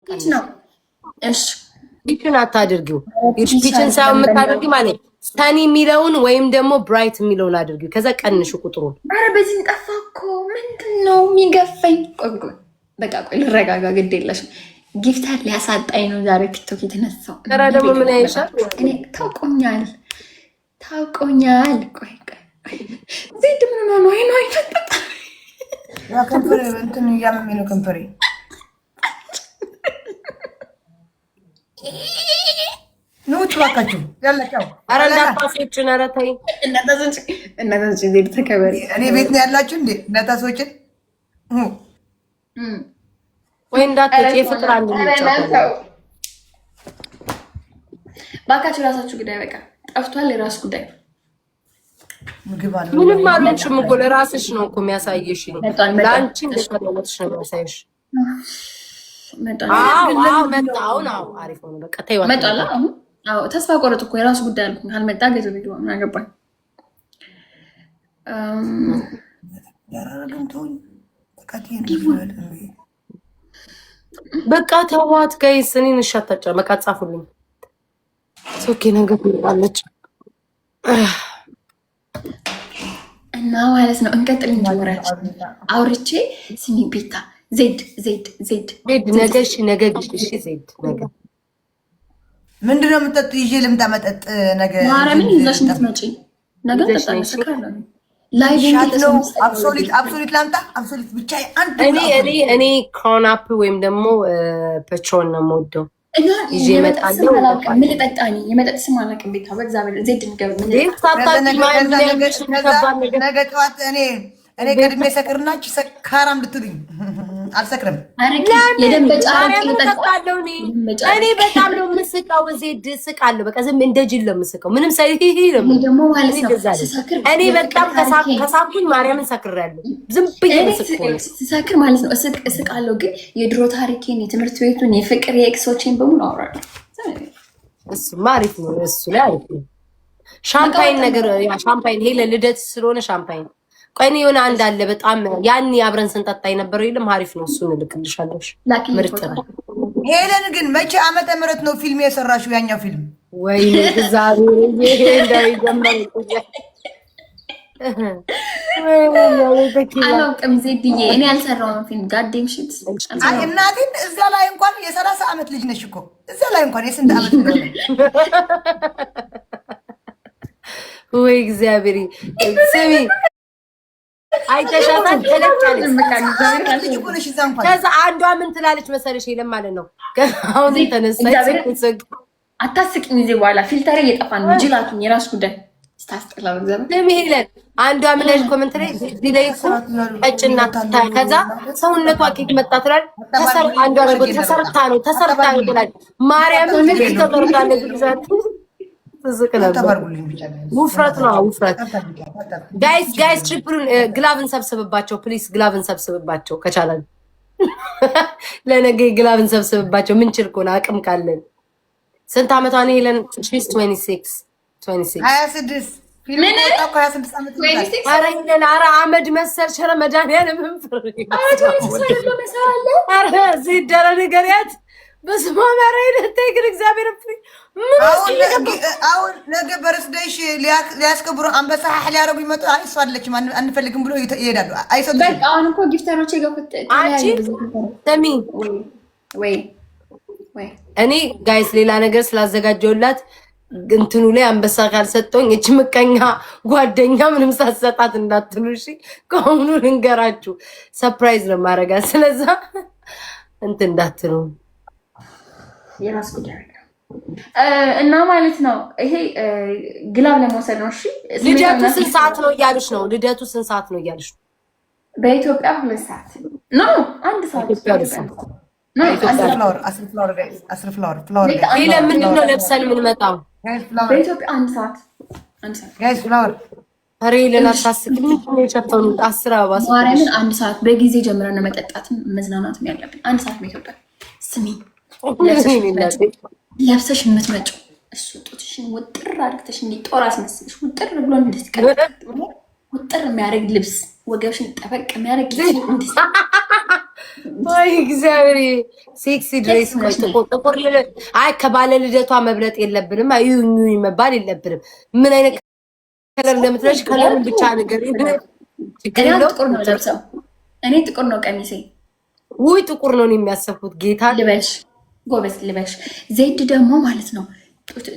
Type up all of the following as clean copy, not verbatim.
ፒች ነው። እሺ ፒችን አታድርጊው። ፒችን ሳይሆን የምታደርጊ ማለት ሰኒ የሚለውን ወይም ደግሞ ብራይት የሚለውን አድርጊው። ከዛ ቀንሹ ቁጥሩን። ኧረ በዚህ ጠፋ እኮ ምንድን ነው የሚገፋኝ? ቆይ በቃ ቆይ ልረጋጋ። ግድ የለሽም። ጊፍተር ሊያሳጣኝ ነው ዛሬ ቲክቶክ የተነሳው። ኧረ ደግሞ ምን ያይሻል? እኔ ታውቆኛል። ቆይ ዜድ ምን ነው ነው ይፈጠጣ ያ ከንፈሬ እንትን እያመመኝ ነው ከንፈሬ። ኑት ባካችሁ ያላችሁ። ኧረ እንዳታስወጪን። ኧረ ተይ እናታችን ዜድ ተከበሪ። እኔ ቤት ነው ያላችሁ እንዴ እናታሶችን ወይ እንዳትወጪ። የፍቅር አንድ ነው ባካችሁ። ራሳችሁ ጉዳይ በቃ ጠፍቷል። የራስ ጉዳይ ምግብ አለ። ምንም አለችም እኮ ለራስሽ ነው እኮ የሚያሳይሽ። ለአንቺ እንደፈለግሽ ነው የሚያሳይሽ። መጣው ነው አሪፍ ነው። በቃ ተይው። መጣላ አዎ ተስፋ ቆረጥ እኮ የራሱ ጉዳይ አልኩኝ። ካልመጣ ገዘ ቪዲዮ ምን አገባኝ። በቃ ተዋት ጋይስ። እኔን እሻታጫ በቃ ጻፉልኝ። ኦኬ ነገር ትመጣለች እና ማለት ነው። እንቀጥል እንጀምራችን። አውርቼ ስሚ ቤታ ዜድ ነገ እሺ፣ ነገ እሺ፣ ዜድ ነገ ምንድነው የምጠጡ? ይዤ ልምጣ መጠጥ ነገ። ማርያምን ይዘሽ እንድትመጪ ነገ ተጣጣ ላይ ነው። አብሶሉት ላምጣ። አብሶሉት ብቻ አንድ እኔ ክራውን አፕ ወይም ደግሞ ፔትሮል ነው የምወደው። ይዤ እመጣለሁ። ምን ልጠጣኝ? የመጠጥ ስም አላውቅም። ቤታ በእግዚአብሔር ዜድ ንገብ ምን ነገ ጠዋት እኔ ቀድሜ ሰክርናች ሰካራም ልትሉኝ አልሰክርም። እኔ በጣም ነው የምስቀው። ዜድ ስቃለሁ። በቃ ዝም እንደ ጅል ነው የምስቀው። ምንም ሳይ እኔ በጣም ከሳኩኝ ማርያምን ሰክሬያለሁ። ዝም ብዬ ስሰክር ማለት ነው እስቃለሁ። ግን የድሮ ታሪኬን፣ የትምህርት ቤቱን፣ የፍቅር የኤክሶቼን በሙሉ አወራለሁ። እሱማ አሪፍ ነው። እሱ ላይ አሪፍ ነው። ሻምፓይን ነገር ሻምፓይን ሄለ ልደት ስለሆነ ሻምፓይን ቆይ የሆነ አንድ አለ በጣም ያኔ አብረን ስንጠጣ የነበረው የለም። አሪፍ ነው። እሱን እልክልሻለሁ። ምርጥ ነው። ሄለን ግን መቼ ዓመተ ምህረት ነው ፊልም የሰራሽው? ያኛው ፊልም ወይ እግዚአብሔር እንዳይጀመር አላውቅም። ዜድዬ እኔ ያልሰራውን ፊልም ጋዴም ሽት እናቴን እዛ ላይ እንኳን የ30 ዓመት ልጅ ነሽ እኮ እዛ ላይ እንኳን የስንት ዓመት ነው? ወይ እግዚአብሔር ስሚ አይተሻታል። ከዛ አንዷ ምን ትላለች መሰለሽ? የለም ማለት ነው። አሁን ተነሳች። አታስቂኝ። ጊዜ በኋላ ፊልተር እየጠፋ ነው። ጅላቱኝ የራስ ጉዳይ ስታስጠላው እግዚአብሔር ለሚሄለን አንዷ ምን ላይ ኮሜንት ላይ ዲላይ ቀጭና ከዛ ሰውነቷ ኬክ መጣ ትላል። አንዷ ደግሞ ተሰርታ ነው ትላለች። ማርያም ምን ተደርጋለች? ግዛት ውፍረት ነው ውፍረት። ጋይስ ትሪፕሉን ግላቭን ሰብስብባቸው ፕሊስ። ግላቭን ሰብስብባቸው ከቻለን ለነገ ግላቭን ሰብስብባቸው። ምን ችል ከሆነ አቅም ካለን። ስንት ዓመቷ ነው ሄለን? 26 ኧረ አመድ መሰል ሸረ መድኃኒዓለም ደረ ንገሪያት። በስመ አብ ግን እግዚአብሔር አሁን ነገ በርስደሽ ሊያስከብሩ አንበሳ ሊያረጉ ይመጡ። እሷ አይደለችም አንፈልግም ብሎ ይሄዳሉ። አይሰጡም። አሁን እኮ ጊፍተሮች የገፉት ሰሚ እኔ ጋይስ ሌላ ነገር ስላዘጋጀውላት እንትኑ ላይ አንበሳ ካልሰጠኝ እች ምቀኛ ጓደኛ ምንም ሳትሰጣት እንዳትሉ እሺ። ከአሁኑ ልንገራችሁ ሰርፕራይዝ ነው ማረጋት። ስለዛ እንትን እንዳትሉ የራስ ጉዳይ እና ማለት ነው። ይሄ ግላብ ለመውሰድ ነው። እሺ ልደቱ ስንት ሰዓት ነው እያሉሽ ነው? ልደቱ ስንት ሰዓት ነው እያሉሽ? በኢትዮጵያ 2 ሰዓት ነው። 1 ሰዓት ምንድን ነው ለብሰን የምንመጣው? በኢትዮጵያ 1 ሰዓት ኧረ ለናታስቅ ምንድን ነው የሸፈኑት? 10 አበባ ማርያምን 1 ሰዓት በጊዜ ጀምረን መጠጣትም መዝናናትም ያለብን 1 ሰዓት በኢትዮጵያ። ስሚ ለብሰሽ የምትመጪው እሱ ጡትሽን ውጥር አድርግተሽ ጦር አስመስልሽ ውጥር ብሎ ውጥር የሚያደርግ ልብስ፣ ወገብሽን ጠበቅ የሚያደርግ ወይ እግዚአብሔር ሴክሲ ድሬስ ጥቁር አይ ከባለ ልደቷ መብለጥ የለብንም። አይ መባል የለብንም። ምን አይነት ከለር እንደምትለሽ ከለሩን ብቻ ነገር ጥቁር ነው ለብሰው። እኔ ጥቁር ነው ቀሚሴ። ውይ ጥቁር ነው የሚያሰብኩት። ጌታ ልበሽ ጎበዝ ልበሽ። ዜድ ደግሞ ማለት ነው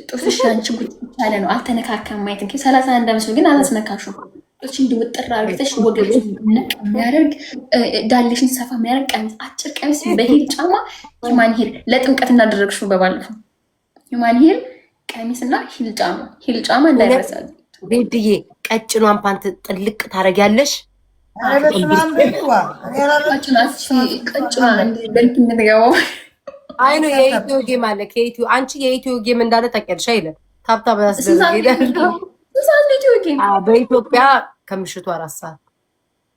ጡትሽ አንቺ ጉድ ያለ ነው። አልተነካከም። ማየት እንጂ 31 ዓመት ግን አላስነካሽም። ጡትሽ እንዲወጥር አድርገሽ ወገብሽ ነቅ የሚያደርግ ዳሌሽን ሰፋ የሚያደርግ ቀሚስ፣ አጭር ቀሚስ በሂል ጫማ ሂማን ሂል ለጥምቀት እናደረግሽው በባለፈው ሂማን ሂል ቀሚስና ሂል ጫማ እንዳይረሳል። ቤድዬ ቀጭኗን ፓንት ጥልቅ ታደርጊያለሽ። አይ ነው የኢትዮ ጌም አለ። ከኢትዮ አንቺ የኢትዮ ጌም እንዳለ ታውቂያለሽ አይደል? ታብታብ ያስደርግ በኢትዮጵያ ከምሽቱ 4 ሰዓት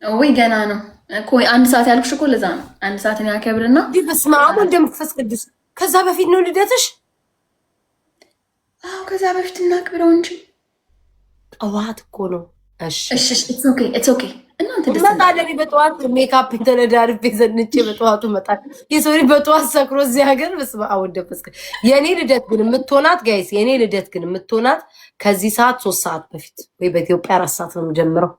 ወይ ገና ነው እኮ 1 ሰዓት ያልኩሽ እኮ ለዛ ነው 1 ሰዓት ነው ያከብርና በስመ አብ እንደምፈስ ቅዱስ። ከዛ በፊት ነው ልደትሽ? አዎ ከዛ በፊት እናክብረው እንጂ ጠዋት እኮ ነው። እሺ ኢትስ ኦኬ ኢትስ ኦኬ። እናንተ ደስ ይላል። በጠዋት ሜካፕ ተነዳርቤ ዘንጬ በጠዋቱ መጣል። የሰው ልጅ በጠዋት ሰክሮ እዚህ ሀገር በስመ አብ ወደፈስከ። የኔ ልደት ግን የምትሆናት ጋይስ፣ የኔ ልደት ግን የምትሆናት ከዚህ ሰዓት 3 ሰዓት በፊት ወይ በኢትዮጵያ 4 ሰዓት ነው የምጀምረው።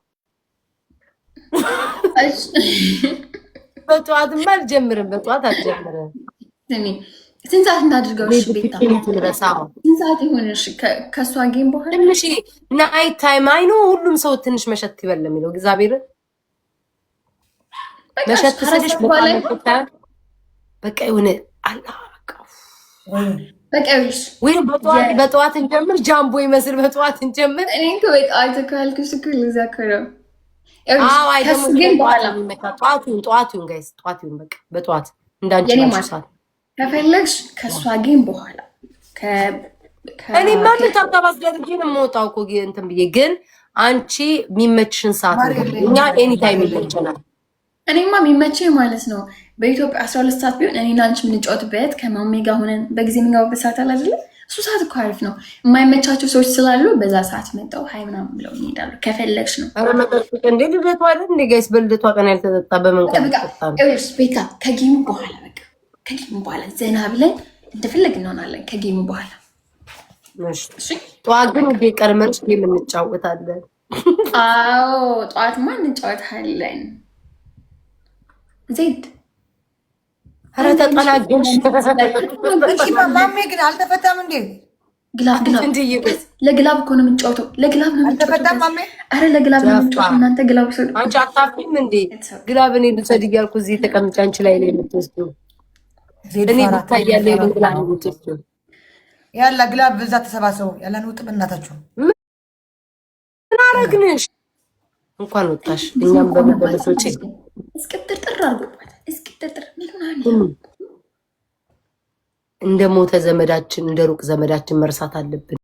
በጠዋትማ አልጀምርም። በጠዋት አልጀምርም። ስንት ሰዓት እናድርገው? እሺ ቤታ ስንት ሰዓት ይሆን? እሺ ከእሷ ጌም በኋላ ትንሽ ናይት ታይም አይኖ ሁሉም ሰው ትንሽ መሸት ይበል የሚለው እግዚአብሔር መሸት ስልሽ በቃ የሆነ በቃ ይኸውልሽ ወይ በጠዋት እንጀምር። ጃምቦ ይመስል በጠዋት እንጀምር። እኔ እኮ በጠዋት ካልኩሽ እኮ ልዘክረው። አዎ አይ ደግሞ ጠዋቱን ጋይስ ጠዋቱን በቃ በጠዋት እንዳንቺ ሰዓት ከፈለግሽ ከእሷ ጌም በኋላ እኔ ማን ታብታብ አስደርጌ ነው የምወጣው እኮ እንትን ብዬ። ግን አንቺ የሚመችሽን ሰዓት ነው። እኛ ኤኒ ታይም ይመቸናል። እኔማ የሚመቸኝ ማለት ነው በኢትዮጵያ 12 ሰዓት ቢሆን እኔና አንቺ የምንጫወትበት ከማሜ ጋር ሆነን በጊዜ የምንገባበት ሰዓት አለ አይደለ? እሱ ሰዓት እኮ አሪፍ ነው። የማይመቻቸው ሰዎች ስላሉ በዛ ሰዓት መጣው ሀይ ምናምን ብለው ይሄዳሉ። ከፈለግሽ ነው። ኧረ መጠጥ እንዴ ልደቷ አይደል እንዴ ጋይስ? በልደቷ ቀን ያልተጠጣ በመንቀል ቤታ ከጌሙ በኋላ በቃ ከጌሙ በኋላ ዘና ብለን እንደፈለግ እንሆናለን። ከጌሙ በኋላ ጠዋት ግን ውዴ ቀድመንሽ ጌም እንጫወታለን። አዎ ጠዋትማ እንጫወታለን። ዜድ ኧረ ተጠናገሽ። ማሜ ግን አልተፈታም እንዴ? ለግላብ እኮ ነው የምንጫወተው። ለግላብ ነው አልተፈታም ማሜ። ኧረ ለግላብ ነው የምንጫወተው። እናንተ ግላብ ሰዱ። አንቺ አታፍሪም እንዴ? ግላብ እኔ ልውሰድ እያልኩ እዚህ ተቀምጬ አንቺ ላይ ነው የምትወስጂው። እኔ ብታያለ ግላብ ነው የምትወስጂው። ያላ ግላብ በዛ ተሰባሰቡ። ያላን ውጥ በእናታችሁ ምን አረግንሽ? እንኳን ወጣሽ። እኛም በመበለሶች እስቅጥርጥር አርጎባታል። እስቅጥርጥር ምን እንደ ሞተ ዘመዳችን እንደ ሩቅ ዘመዳችን መርሳት አለብን።